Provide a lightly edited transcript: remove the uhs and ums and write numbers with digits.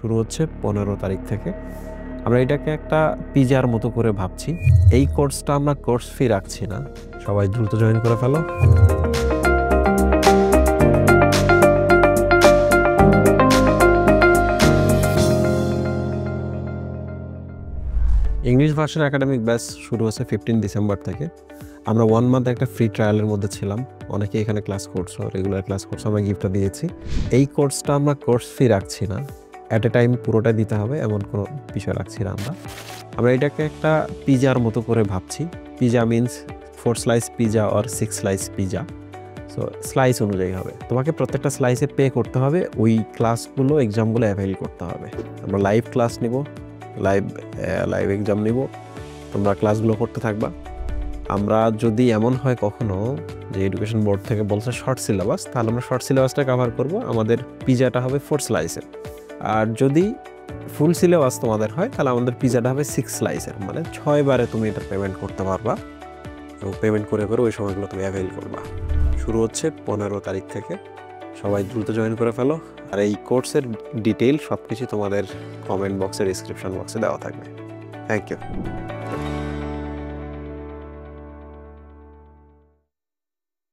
শুরু হচ্ছে 15 তারিখ থেকে। আমরা এটাকে একটা পিজার মতো করে ভাবছি। এই কোর্সটা আমরা কোর্স ফি রাখছি না, সবাই দ্রুত জয়েন করে ফেলো। ইংলিশ ভার্সন একাডেমিক ব্যাচ শুরু হচ্ছে 15 ডিসেম্বর থেকে। আমরা 1 মান্থ একটা ফ্রি ট্রায়ালের মধ্যে ছিলাম। অনেকে এখানে ক্লাস করছো, রেগুলার ক্লাস করছো, আমরা গিফটটা দিয়েছি। এই কোর্সটা আমরা কোর্স ফি রাখছি না, অ্যাট এ টাইম পুরোটা দিতে হবে এমন কোনো বিষয় রাখছি না। আমরা এটাকে একটা পিজার মতো করে ভাবছি। Pizza means 4 slice pizza or 6 slice pizza. So slice অনুযায়ী হবে, তোমাকে প্রত্যেকটা স্লাইসে পে করতে হবে, ওই ক্লাসগুলো এক্সামগুলো অ্যাভেল করতে হবে। আমরা লাইভ ক্লাস নিব, লাইভ এক্সাম নিব, তোমরা ক্লাসগুলো করতে থাকবা। আমরা যদি এমন হয় কখনো যে এডুকেশন বোর্ড থেকে বলছে শর্ট সিলেবাস, তাহলে আমরা শর্ট সিলেবাসটা কভার করব, আমাদের পিজাটা হবে 4 স্লাইসের। আর যদি ফুল সিলেবাস তোমাদের হয় তাহলে আমাদের পিজাটা হবে 6 স্লাইসের, মানে 6 বারে তুমি এটা পেমেন্ট করতে পারবা এবং পেমেন্ট করে করে ওই সময়গুলো তুমি অ্যাভেল করবা। শুরু হচ্ছে 15 তারিখ থেকে, সবাই দ্রুত জয়েন করে ফেলো। আর এই কোর্সের ডিটেইল সব কিছু তোমাদের কমেন্ট বক্সে, ডিসক্রিপশন বক্সে দেওয়া থাকবে। Thank you.